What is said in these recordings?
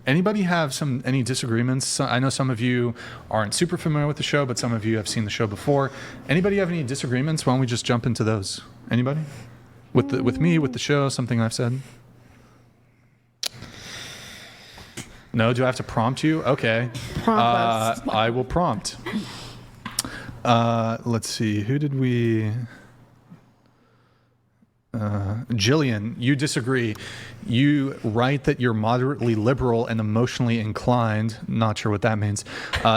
Anybody have any disagreements? I know some of you aren't super familiar with the show, but some of you have seen the show before. Anybody have any disagreements? Why don't we just jump into those? Anybody? With me, with the show, something I've said? No? Do I have to prompt you? Okay. Prompt us. I will prompt. Let's see. Who did we... Jillian, you disagree. You write that you're moderately liberal and emotionally inclined. Not sure what that means.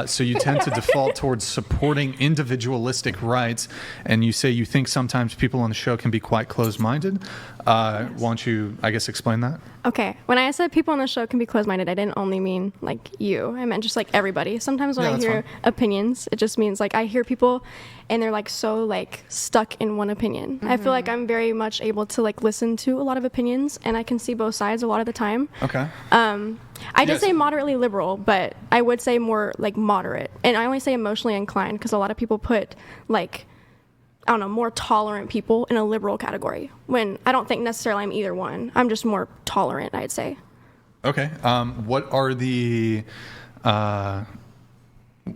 So you tend to default towards supporting individualistic rights, and you say you think sometimes people on the show can be quite closed-minded. Why don't you, I guess, explain that? Okay. When I said people on the show can be closed-minded, I didn't only mean like you. I meant just like everybody. Sometimes when I hear opinions, it just means like I hear people and they're like so like stuck in one opinion. I feel like I'm very much able to like listen to a lot of opinions, and I can see both sides a lot of the time. Okay. I did say moderately liberal, but I would say more like moderate. And I only say emotionally inclined because a lot of people put like, I don't know, more tolerant people in a liberal category, when I don't think necessarily I'm either one. I'm just more tolerant, I'd say. Okay. What are the...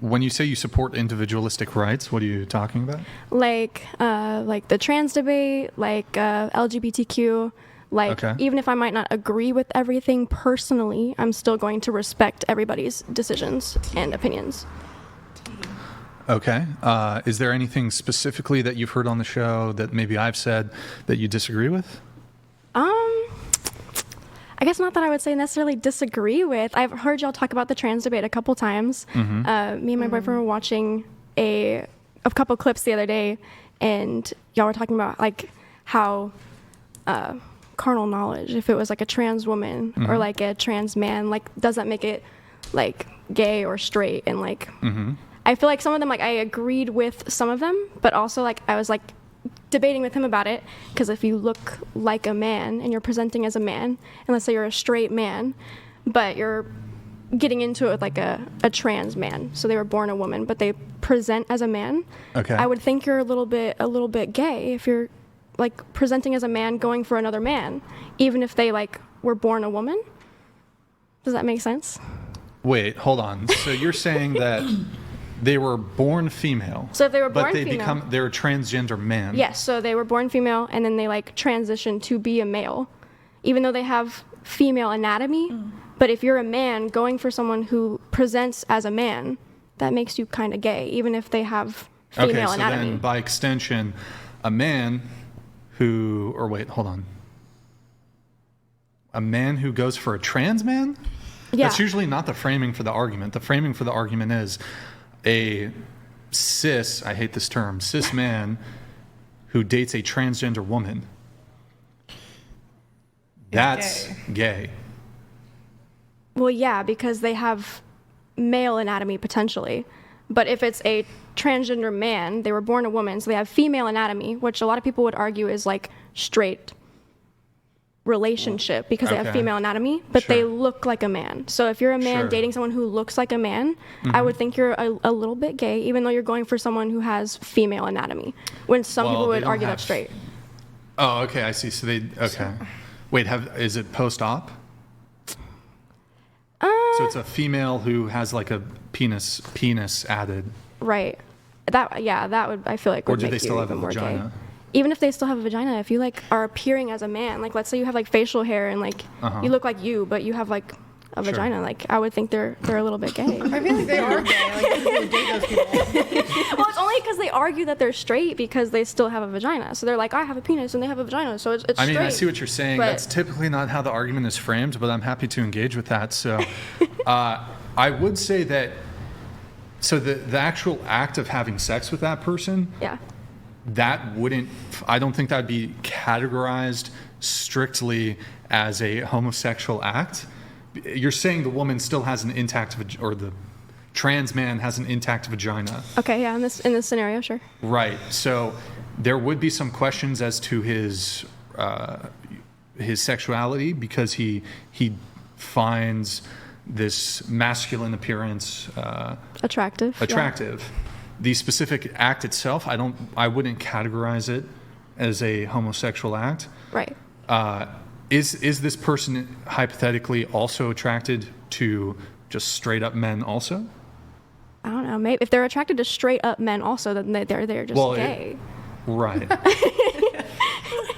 when you say you support individualistic rights, what are you talking about? Like the trans debate, like LGBTQ, like even if I might not agree with everything personally, I'm still going to respect everybody's decisions and opinions. Okay. Is there anything specifically that you've heard on the show that maybe I've said that you disagree with? I guess not that I would say necessarily disagree with. I've heard y'all talk about the trans debate a couple times. Me and my boyfriend were watching a couple clips the other day, and y'all were talking about like how carnal knowledge, if it was like a trans woman or like a trans man, like does that make it like gay or straight? And like I feel like some of them, like I agreed with some of them, but also like I was like debating with him about it, because if you look like a man and you're presenting as a man, and let's say you're a straight man, but you're getting into it with like a trans man, so they were born a woman, but they present as a man. Okay. I would think you're a little bit gay if you're like presenting as a man going for another man, even if they like were born a woman. Does that make sense? Wait, hold on. So you're saying that they were born female. So if they were born female, they're a transgender man. Yes, so they were born female and then they like transition to be a male, even though they have female anatomy. But if you're a man going for someone who presents as a man, that makes you kind of gay, even if they have female anatomy. Okay, so then by extension, a man who, or wait, hold on. A man who goes for a trans man? Yeah. That's usually not the framing for the argument. The framing for the argument is a cis, I hate this term, cis man who dates a transgender woman. That's gay. Well, yeah, because they have male anatomy potentially. But if it's a transgender man, they were born a woman, so they have female anatomy, which a lot of people would argue is like straight relationship because they have female anatomy, but they look like a man. So if you're a man dating someone who looks like a man, I would think you're a little bit gay, even though you're going for someone who has female anatomy, when some people would argue that's straight. Oh, okay, I see. So they, wait, is it post-op? So it's a female who has like a penis added. Right. That would, I feel like, would make you even more gay. Or do they still have a vagina? Even if they still have a vagina, if you like are appearing as a man, like let's say you have like facial hair and like you look like you, but you have like a vagina, like I would think they're a little bit gay. I feel like they are gay. Like people who date those people. Well, it's only because they argue that they're straight because they still have a vagina. So they're like, I have a penis and they have a vagina, so it's straight. I mean, I see what you're saying. That's typically not how the argument is framed, but I'm happy to engage with that. So I would say that, so the actual act of having sex with that person, that wouldn't, I don't think that'd be categorized strictly as a homosexual act. You're saying the woman still has an intact, or the trans man has an intact vagina. Okay, yeah, in this scenario, sure. Right. So there would be some questions as to his sexuality, because he finds this masculine appearance attractive. Yeah. The specific act itself, I wouldn't categorize it as a homosexual act. Right. Is this person hypothetically also attracted to just straight up men also? I don't know. Maybe if they're attracted to straight up men also, then they're just gay. Right.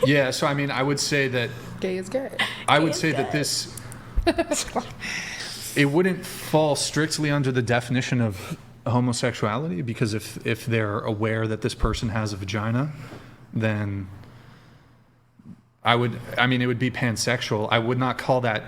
Yeah, so I mean, I would say that... Gay is gay. I would say that this... It wouldn't fall strictly under the definition of homosexuality, because if they're aware that this person has a vagina, then it would be pansexual. I would not call that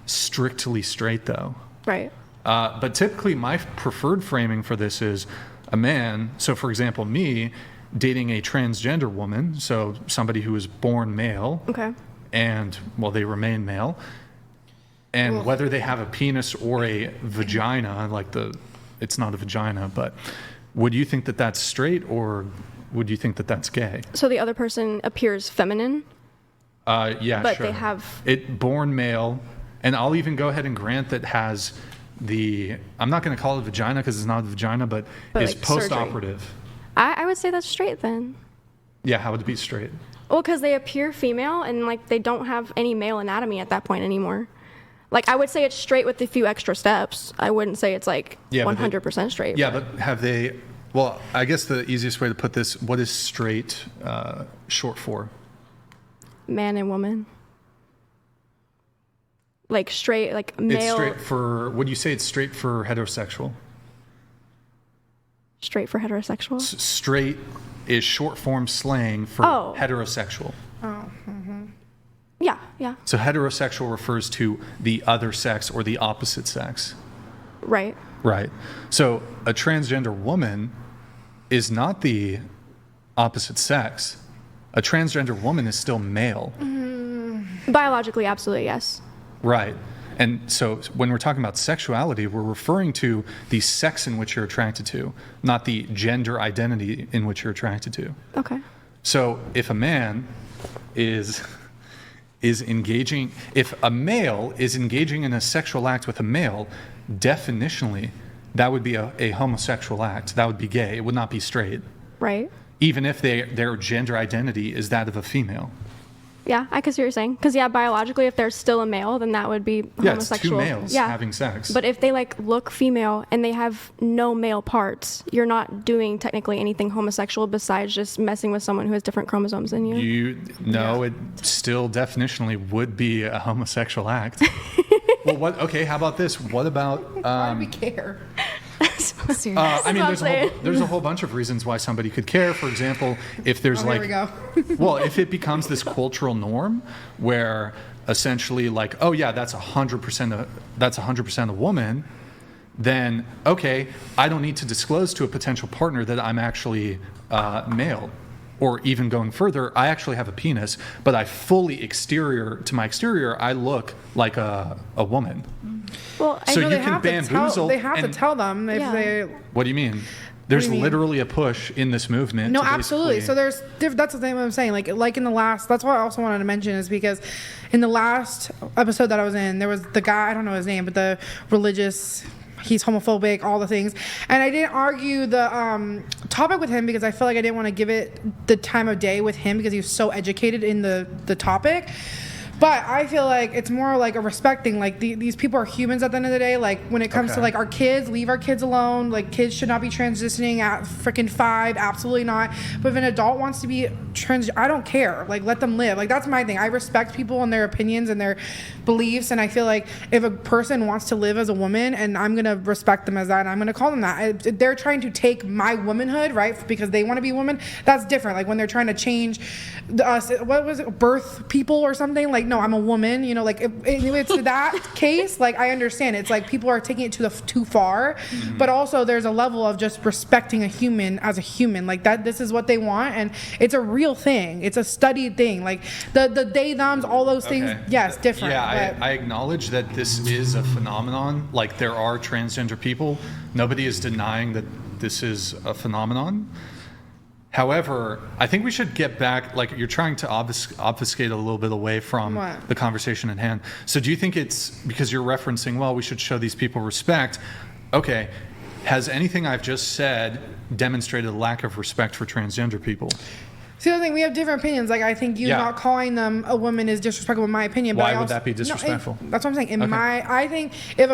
strictly straight, though. Right. But typically, my preferred framing for this is a man. So, for example, me dating a transgender woman, so somebody who is born male, Okay. and, well, they remain male, and whether they have a penis or a vagina, it's not a vagina, but would you think that that's straight, or would you think that that's gay? So the other person appears feminine, Yeah, but sure. they have... It born male, and I'll even go ahead and grant that has I'm not going to call it vagina because it's not a vagina, but is like surgery. post-operative. I would say that's straight then. Yeah, how would it be straight? Well, because they appear female and like they don't have any male anatomy at that point anymore. Like I would say it's straight with a few extra steps. I wouldn't say it's like 100% straight. Yeah, but have they... Well, I guess the easiest way to put this, what is straight short for? Man and woman. Like straight, like male. It's straight for... Would you say it's straight for heterosexual? Straight for heterosexual? Straight is short form slang for heterosexual. Yeah. So heterosexual refers to the other sex or the opposite sex. Right. Right. So a transgender woman is not the opposite sex. A transgender woman is still male. Biologically, absolutely, yes. Right. And so when we're talking about sexuality, we're referring to the sex in which you're attracted to, not the gender identity in which you're attracted to. Okay. So if a man is engaging, if a male is engaging in a sexual act with a male, definitionally, that would be a homosexual act. That would be gay. It would not be straight. Right. Even if their gender identity is that of a female. Yeah, I can see what you're saying. Because, biologically, if they're still a male, then that would be Yeah, it's homosexual. two males having sex. But if they, look female and they have no male parts, you're not doing technically anything homosexual besides just messing with someone who has different chromosomes than you. It still definitionally would be a homosexual act. Well, okay, how about this? What about... Why do we care? Seriously. There's a whole bunch of reasons why somebody could care. For example, if there's here we go. well, if it becomes this cultural norm where essentially that's 100% a woman, then okay, I don't need to disclose to a potential partner that I'm actually male. Or even going further, I actually have a penis, but I fully to my exterior, I look like a woman. Well, So you can bamboozle. They have to tell them if they... What do you mean? There's mean? literally a push in this movement. No, to absolutely. So that's the thing I'm saying. Like in the last, that's what I also wanted to mention is because in the last episode that I was in, there was the guy, I don't know his name, but the religious... He's homophobic, all the things. And I didn't argue the topic with him because I felt like I didn't want to give it the time of day with him because he was so educated in the topic. But I feel like it's more like a respect thing. Like these people are humans at the end of the day. Like when it comes to our kids, leave our kids alone. Like kids should not be transitioning at freaking 5. Absolutely not. But if an adult wants to be I don't care. Like let them live. Like that's my thing. I respect people and their opinions and their beliefs. And I feel like if a person wants to live as a woman and I'm going to respect them as that and I'm going to call them that. If they're trying to take my womanhood, right? Because they want to be women. That's different. Like when they're trying to change us, what was it? Birth people or something like, no, I'm a woman, if it's that case, I understand. It's like people are taking it too far, but also there's a level of just respecting a human as a human, this is what they want, and it's a real thing. It's a studied thing. The they, thems, all those things, yes, different. Yeah, I acknowledge that this is a phenomenon. There are transgender people. Nobody is denying that this is a phenomenon. However, I think we should get back, you're trying to obfuscate a little bit away from the conversation at hand. So do you think it's because you're referencing, well, we should show these people respect? Okay, has anything I've just said demonstrated a lack of respect for transgender people? See, the thing, we have different opinions. Like, I think you not calling them a woman is disrespectful in my opinion. But Why would that be disrespectful? That's what I'm saying. I think if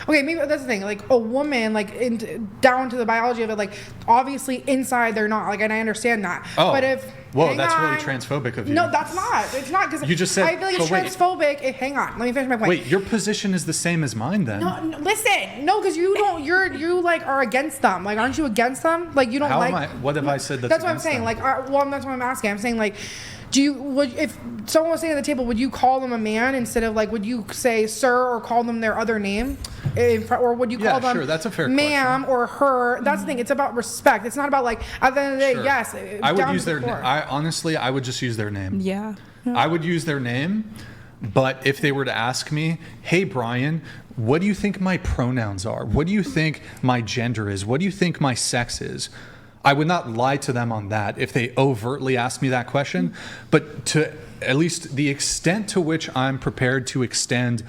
maybe that's the thing. Like, a woman, like, down to the biology of it, like, obviously inside they're not. Like, and I understand that. Oh. But if... Whoa, that's really transphobic of you. No, that's not. It's not, because you just said, I feel like it's transphobic. Hang on. Let me finish my point. Wait, your position is the same as mine then. No, listen. No, because you don't... You, like, are against them. Like, aren't you against them? Like, you don't How like... am I? What have I said that's what I'm saying. them? Like, that's what I'm asking. I'm saying, like, if someone was sitting at the table, would you call them a man instead of, like, would you say sir or call them their other name? Or would you call them that's a fair ma'am question. or her? That's the thing. It's about respect. It's not about, like, at the end of the day, yes. I would use their name. Honestly, I would just use their name. Yeah. I would use their name, but if they were to ask me, hey, Brian, what do you think my pronouns are? What do you think my gender is? What do you think my sex is? I would not lie to them on that if they overtly asked me that question, but to at least the extent to which I'm prepared to extend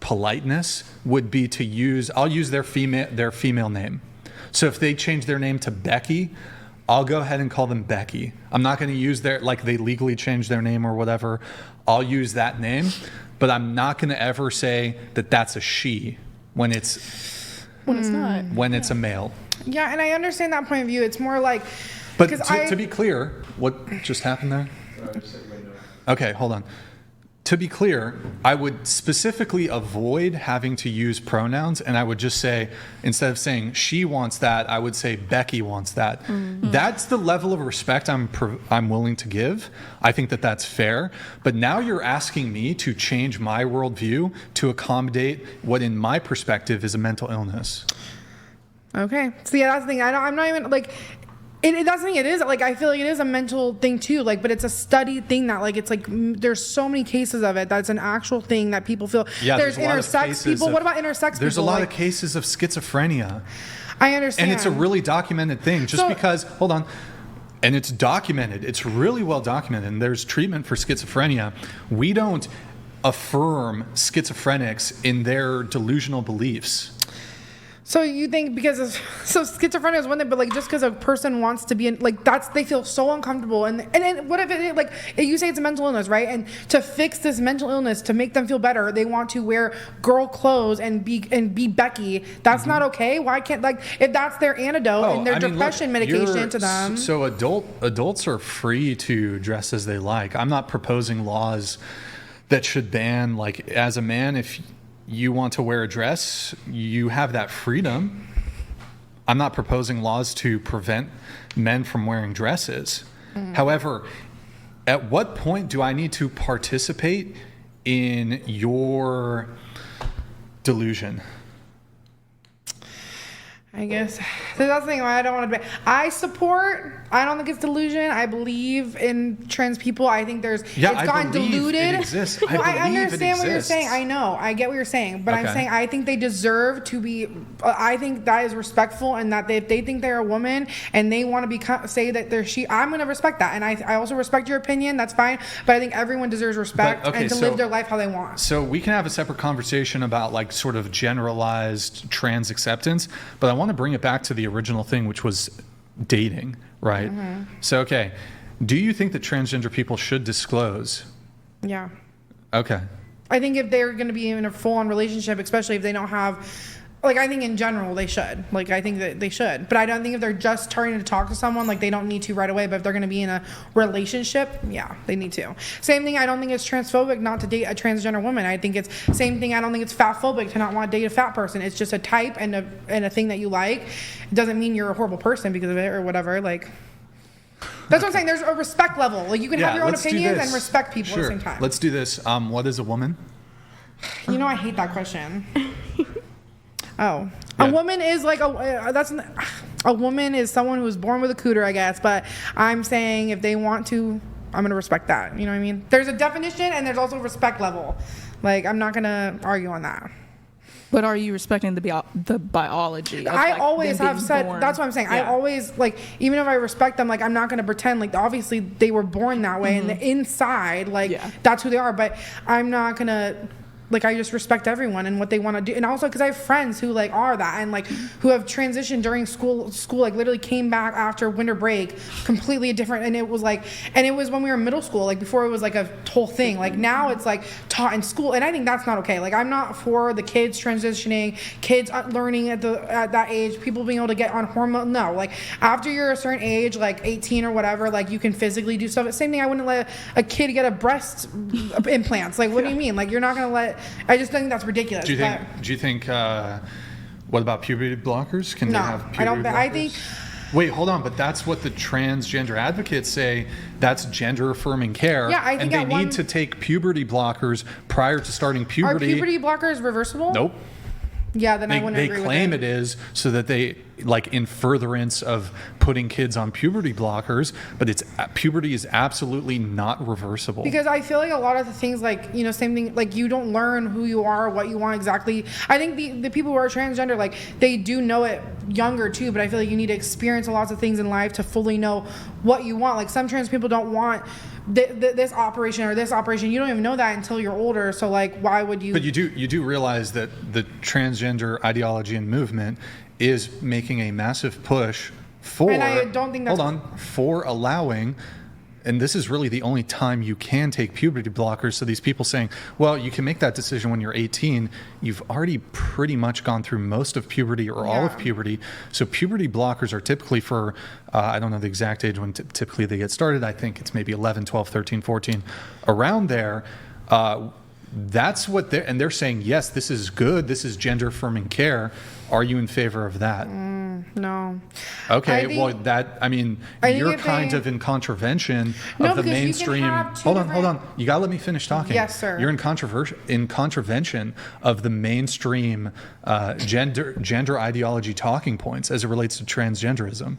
politeness would be to I'll use their female name. So if they change their name to Becky, I'll go ahead and call them Becky. I'm not going to use like they legally changed their name or whatever. I'll use that name, but I'm not going to ever say that that's a she when it's not. When it's a male. Yeah, and I understand that point of view. It's more like... But to be clear, what just happened there? Okay, hold on. To be clear, I would specifically avoid having to use pronouns, and I would just say, instead of saying she wants that, I would say Becky wants that. Mm-hmm. That's the level of respect I'm willing to give. I think that's fair. But now you're asking me to change my worldview to accommodate what, in my perspective, is a mental illness. Okay. So yeah, that's the thing. I'm not even like... That's the thing. It is like, I feel like it is a mental thing too. Like, but it's a studied thing that, like, it's like there's so many cases of it that's an actual thing that people feel. Yeah, there's intersex people. What about intersex people? There's a lot of cases of schizophrenia. I understand. And it's a really documented thing. Hold on. And it's documented. It's really well documented. And there's treatment for schizophrenia. We don't affirm schizophrenics in their delusional beliefs. So you think schizophrenia is one thing, but like just because a person wants to be in, like, they feel so uncomfortable, and what if it, like, you say it's a mental illness, right? And to fix this mental illness, to make them feel better, they want to wear girl clothes and be Becky. That's not okay. Why can't, like, if that's their antidote and their depression medication to them? So adults are free to dress as they like. I'm not proposing laws that should ban, like, as a man, if you want to wear a dress, you have that freedom. I'm not proposing laws to prevent men from wearing dresses. Mm-hmm. However, at what point do I need to participate in your delusion? I guess so. That's the thing. I don't want to be. I don't think it's delusion. I believe in trans people. I think it's gotten diluted. It exists. I understand what you're saying. I know. I get what you're saying. But I'm saying I think they deserve to be. I think that is respectful, and that if they think they're a woman and they want to say that they're she, I'm going to respect that. And I also respect your opinion. That's fine. But I think everyone deserves respect and to live their life how they want. So we can have a separate conversation about, like, sort of generalized trans acceptance. But I want to bring it back to the original thing, which was dating, right? Mm-hmm. So, okay. Do you think that transgender people should disclose? Yeah. Okay. I think if they're going to be in a full-on relationship, especially if they don't have, like, I think in general they should. Like, I think that they should. But I don't think if they're just starting to talk to someone, like, they don't need to right away. But if they're going to be in a relationship, yeah, they need to. Same thing, I don't think it's transphobic not to date a transgender woman. I think it's same thing. I don't think it's fatphobic to not want to date a fat person. It's just a type and a thing that you like. It doesn't mean you're a horrible person because of it or whatever. Like, that's what I'm saying. There's a respect level. Like, you can have your own opinions and respect people at the same time. Let's do this. What is a woman? You know, I hate that question. Oh, yeah. A woman is like a woman is someone who was born with a cooter, I guess. But I'm saying if they want to, I'm gonna respect that. You know what I mean? There's a definition and there's also a respect level. Like, I'm not gonna argue on that. But are you respecting the biology? I always have said, that's what I'm saying. Yeah. I always, like, even if I respect them, like, I'm not going to pretend, like, obviously they were born that way, mm-hmm. and the inside, like, that's who they are. But I'm not going to like I just respect everyone and what they want to do. And also because I have friends who like are that and like who have transitioned during school like literally came back after winter break completely different. And it was when we were in middle school, like before it was like a whole thing. Like now it's like taught in school, and I think that's not okay. Like I'm not for the kids transitioning, kids learning at that age, people being able to get on hormone. No, like after you're a certain age, like 18 or whatever, like you can physically do stuff. Same thing, I wouldn't let a kid get a breast implants. Like what do you mean? Like you're not gonna let? I just think that's ridiculous. Do you think? What about puberty blockers? Can no, they have puberty I don't. blockers? I think. Wait, hold on, but that's what the transgender advocates say. That's gender affirming care. Yeah, I think and they need to take puberty blockers prior to starting puberty. Are puberty blockers reversible? Nope. Yeah, then I wouldn't agree with it. They claim it is so that they, like, in furtherance of putting kids on puberty blockers, but puberty is absolutely not reversible. Because I feel like a lot of the things, like, you know, same thing, like you don't learn who you are, what you want exactly. I think the people who are transgender, like, they do know it younger too, but I feel like you need to experience lots of things in life to fully know what you want. Like some trans people don't want this operation or this operation. You don't even know that until you're older. So like, why would you? But you do realize that the transgender ideology and movement is making a massive push for. And I don't think that's. Hold on, for allowing. And this is really the only time you can take puberty blockers. So these people saying, well, you can make that decision when you're 18. You've already pretty much gone through most of puberty or all of puberty. So puberty blockers are typically for, I don't know the exact age when typically they get started. I think it's maybe 11, 12, 13, 14, around there. That's what they're saying, yes, this is good. This is gender affirming care. Are you in favor of that? No. Okay, you're kind of in contravention of the mainstream. Hold on. You gotta let me finish talking. Yes, sir. You're in contravention of the mainstream gender ideology talking points as it relates to transgenderism.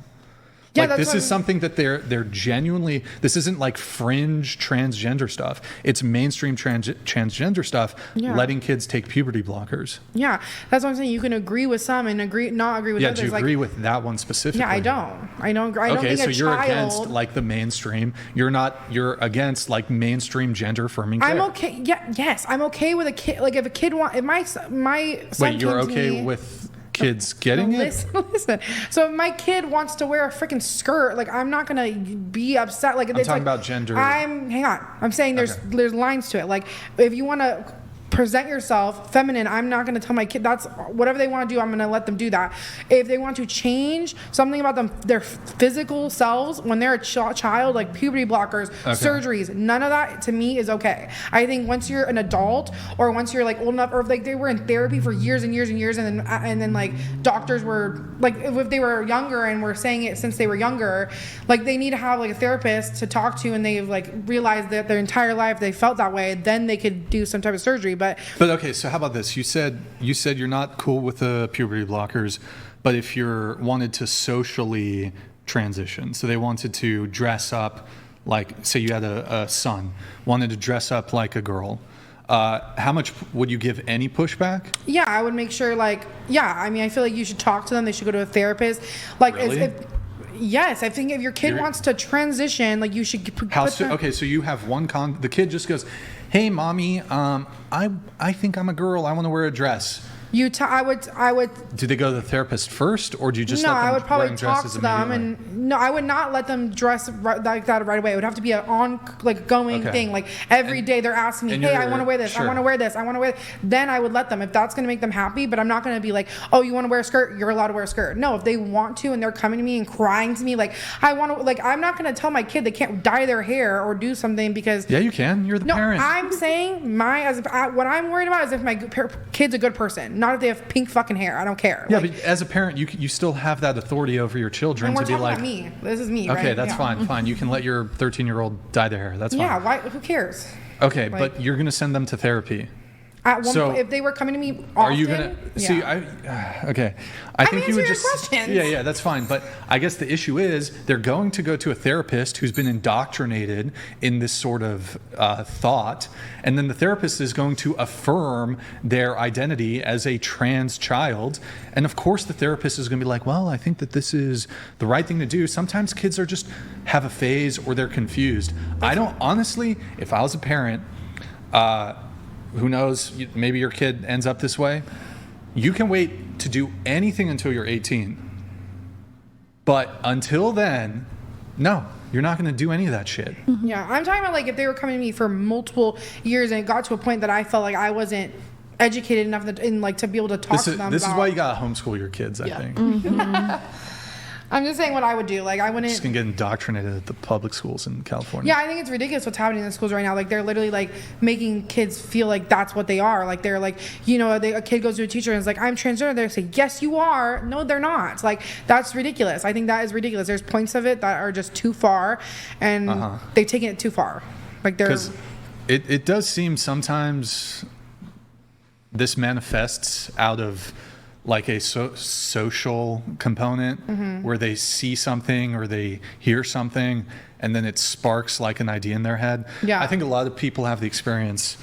Yeah, like this is something that they're genuinely. This isn't like fringe transgender stuff. It's mainstream transgender stuff. Yeah. Letting kids take puberty blockers. Yeah, that's what I'm saying. You can agree with some and not agree with others. Yeah, do you agree with that one specifically? Yeah, I don't. I don't think so you're against like the mainstream. You're against like mainstream gender affirming care. I'm okay. Yeah, yes, I'm okay with a kid. Like if a kid if my son. Wait, you're okay with kids getting it? Listen. So if my kid wants to wear a freaking skirt, like I'm not gonna be upset. Like I'm talking about gender. Hang on. I'm saying there's lines to it. Like if you want to present yourself feminine, I'm not going to tell my kid that's whatever they want to do. I'm going to let them do that. If they want to change something about their physical selves when they're a child, like puberty blockers, surgeries, none of that to me is okay. I think once you're an adult or once you're like old enough, or like they were in therapy for years and years and years, and then like doctors were like, if they were younger and were saying it since they were younger, like they need to have like a therapist to talk to, and they've like realized that their entire life they felt that way, then they could do some type of surgery. But okay, so how about this? You said you're not cool with the puberty blockers, but if you wanted to socially transition, so they wanted to dress up like, say you had a son, wanted to dress up like a girl, how much would you give any pushback? Yeah, I would make sure I feel like you should talk to them. They should go to a therapist. Like really? Yes, I think if your kid wants to transition, like you should okay, so you have the kid just goes, hey mommy, I think I'm a girl, I want to wear a dress. I would. Do they go to the therapist first, or do you just let them I would probably talk dresses to them, and I would not let them dress like that right away. It would have to be an going thing. Like every day they're asking me, hey, I want to wear this, sure. I want to wear this, I want to wear this. Then I would let them if that's going to make them happy. But I'm not going to be like, oh, you want to wear a skirt, you're allowed to wear a skirt. No, if they want to and they're coming to me and crying to me like, I want to, like, I'm not going to tell my kid they can't dye their hair or do something because you can. You're the parent. I'm saying what I'm worried about is if my kid's a good person. Not if they have pink fucking hair. I don't care. Yeah, but as a parent, you still have that authority over your children and we're to be like, about me. This is me. Okay, right? that's fine. You can let your 13-year-old dye their hair. That's fine. Yeah. Why? Who cares? Okay, but you're going to send them to therapy. If they were coming to me often, are you gonna see? Okay, I think you would just. Questions. Yeah, that's fine. But I guess the issue is they're going to go to a therapist who's been indoctrinated in this sort of thought, and then the therapist is going to affirm their identity as a trans child, and of course the therapist is going to be like, well, I think that this is the right thing to do. Sometimes kids are just have a phase or they're confused. I don't honestly. If I was a parent. who knows, maybe your kid ends up this way. You can wait to do anything until you're 18. But until then, no, you're not going to do any of that shit. Yeah, I'm talking about like if they were coming to me for multiple years and it got to a point that I felt like I wasn't educated enough in like to be able to talk to them. This is why you got to homeschool your kids, I think. I'm just saying what I would do. Like I wouldn't. Just gonna get indoctrinated at the public schools in California. Yeah, I think it's ridiculous what's happening in the schools right now. Like they're literally like making kids feel like that's what they are. Like they're like, a kid goes to a teacher and is like, I'm transgender. They say, yes, you are. No, they're not. Like that's ridiculous. I think that is ridiculous. There's points of it that are just too far, and they've taken it too far. Like they're. Because it does seem sometimes this manifests out of like a social component where they see something or they hear something and then it sparks like an idea in their head. Yeah. I think a lot of people have the experience,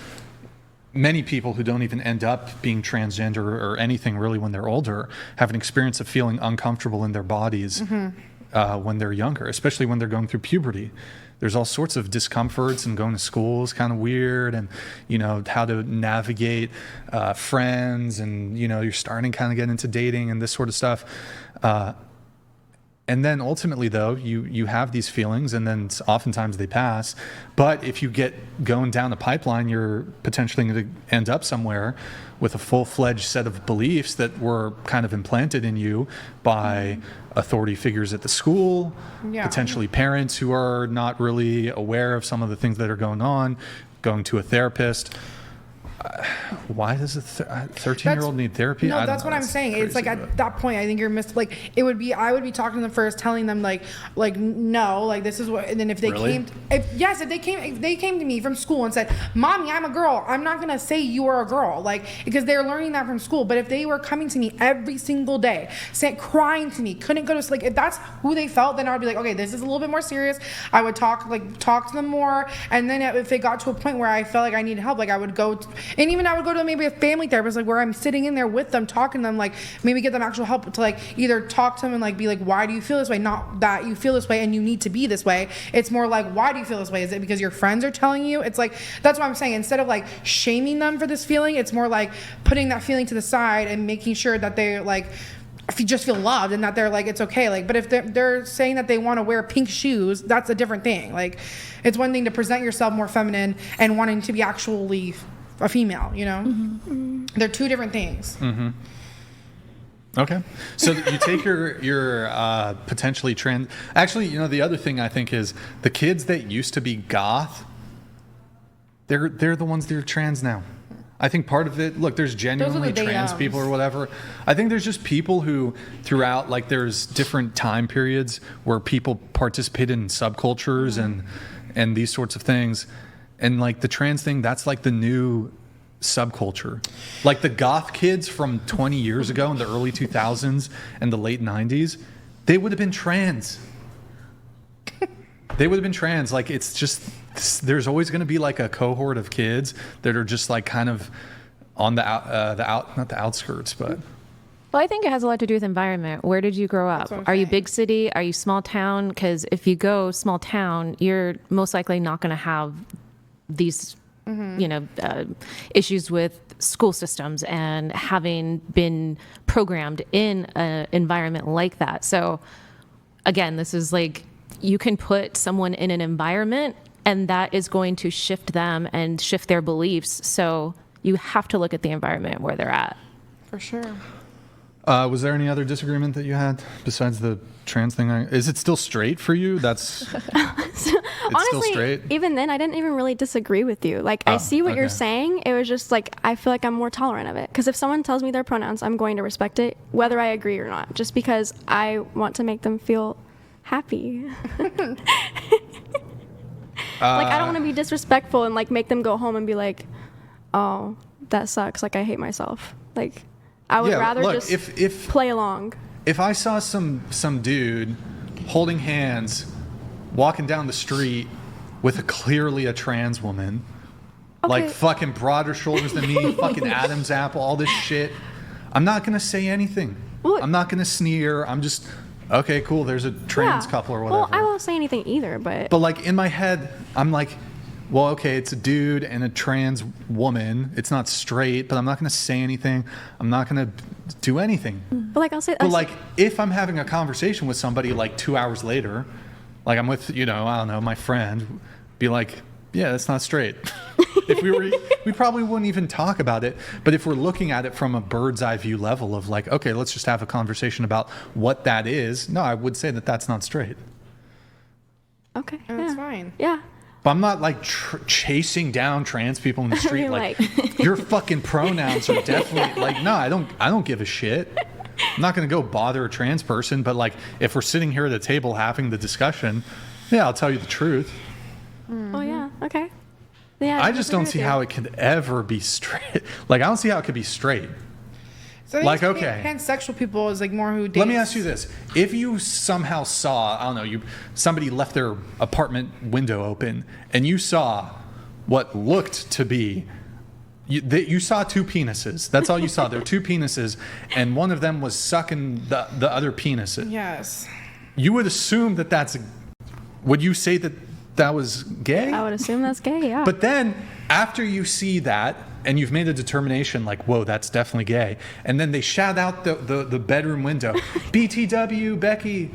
many people who don't even end up being transgender or anything really when they're older have an experience of feeling uncomfortable in their bodies when they're younger, especially when they're going through puberty. There's all sorts of discomforts, and going to school is kind of weird, and how to navigate friends, and you're starting to kind of get into dating and this sort of stuff. And then ultimately, though, you have these feelings, and then oftentimes they pass. But if you get going down the pipeline, you're potentially going to end up somewhere with a full-fledged set of beliefs that were kind of implanted in you by authority figures at the school, potentially parents who are not really aware of some of the things that are going on, going to a therapist. Why does a 13-year-old need therapy? No, that's what I'm saying. It's like at that point, I think you're like it would be. I would be talking to them first, telling them like no, like this is what. And then if they came, if they came to me from school and said, "Mommy, I'm a girl," I'm not gonna say you are a girl, like because they're learning that from school. But if they were coming to me every single day, crying to me, couldn't go to sleep, if that's who they felt, then I would be like, okay, this is a little bit more serious. I would talk to them more, and then if it got to a point where I felt like I needed help, like I would go. And even I would go to maybe a family therapist, like where I'm sitting in there with them, talking to them, like maybe get them actual help to like either talk to them and like be like, why do you feel this way? Not that you feel this way and you need to be this way. It's more like, why do you feel this way? Is it because your friends are telling you? It's like, that's what I'm saying. Instead of like shaming them for this feeling, it's more like putting that feeling to the side and making sure that they like, if you just feel loved and that they're like, it's okay. Like, but if they're saying that they want to wear pink shoes, that's a different thing. Like, it's one thing to present yourself more feminine and wanting to be actually a female, They're two different things. Okay, so you take your potentially trans. Actually, the other thing I think is the kids that used to be goth, they're the ones that are trans now. I think part of it, look, there's genuinely trans people or whatever. I think there's just people who throughout, like there's different time periods where people participated in subcultures and these sorts of things. And like the trans thing, that's like the new subculture. Like the goth kids from 20 years ago in the early 2000s and the late 90s, they would have been trans. They would have been trans. Like it's just, there's always going to be like a cohort of kids that are just like kind of on not the outskirts, but. Well, I think it has a lot to do with environment. Where did you grow up? Are you big city? Are you small town? Because if you go small town, you're most likely not going to have these, issues with school systems and having been programmed in an environment like that. So again, this is like, you can put someone in an environment and that is going to shift them and shift their beliefs. So you have to look at the environment where they're at. For sure. Was there any other disagreement that you had besides the trans thing? Is it still straight for you? It's honestly, still straight? Even then, I didn't even really disagree with you. Like, I see what you're saying. It was just like, I feel like I'm more tolerant of it. Because if someone tells me their pronouns, I'm going to respect it, whether I agree or not, just because I want to make them feel happy. Like, I don't want to be disrespectful and like make them go home and be like, oh, that sucks. Like, I hate myself. Like, I would rather just if play along. If I saw some dude holding hands, walking down the street with clearly a trans woman, like fucking broader shoulders than me, fucking Adam's apple, all this shit, I'm not gonna say anything. Well, I'm not gonna sneer. I'm just okay, cool. There's a trans couple or whatever. Well, I won't say anything either, but like in my head, I'm like, well, okay, it's a dude and a trans woman. It's not straight, but I'm not going to say anything. I'm not going to do anything. But like I'll say, But like, if I'm having a conversation with somebody like 2 hours later, like I'm with, I don't know, my friend, be like, yeah, that's not straight. If we probably wouldn't even talk about it. But if we're looking at it from a bird's eye view level of like, okay, let's just have a conversation about what that is. No, I would say that that's not straight. okay, That's fine. Yeah. But I'm not like chasing down trans people in the street. You're like your fucking pronouns are definitely like, no, I don't give a shit. I'm not going to go bother a trans person. But like, if we're sitting here at a table having the discussion, yeah, I'll tell you the truth. Oh yeah. Okay. Yeah. I just don't see how it could ever be straight. Like, I don't see how it could be straight. So I think Like, okay. pansexual people is like more who dates. Let me ask you this. If you somehow saw, I don't know, somebody left their apartment window open and you saw what looked to be, you saw two penises. That's all you saw. There were two penises and one of them was sucking the other penises. Yes. You would assume that would you say that was gay? I would assume that's gay. Yeah. But then after you see that and you've made a determination like, whoa, that's definitely gay, and then they shout out the bedroom window, BTW, Becky,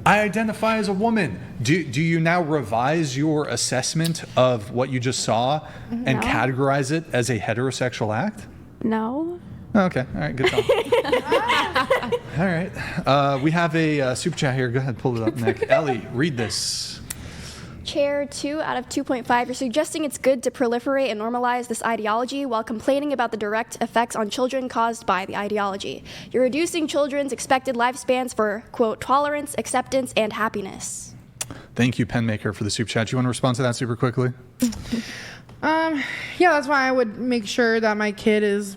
I identify as a woman. Do you now revise your assessment of what you just saw and No. categorize it as a heterosexual act? no. Okay, all right, good talk. All right, we have a super chat here. Go ahead, pull it up, Nick. Ellie, read this. Chair 2 out of 2.5, you're suggesting it's good to proliferate and normalize this ideology while complaining about the direct effects on children caused by the ideology. You're reducing children's expected lifespans for, quote, tolerance, acceptance, and happiness. Thank you, Penmaker, for the super chat. You want to respond to that super quickly? Yeah, that's why I would make sure that my kid is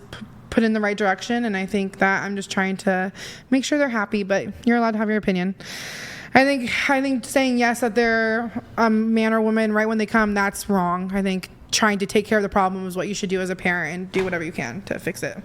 put in the right direction, and I think that I'm just trying to make sure they're happy, but you're allowed to have your opinion. I think saying yes that they're a man or woman right when they come, that's wrong. I think trying to take care of the problem is what you should do as a parent and do whatever you can to fix it.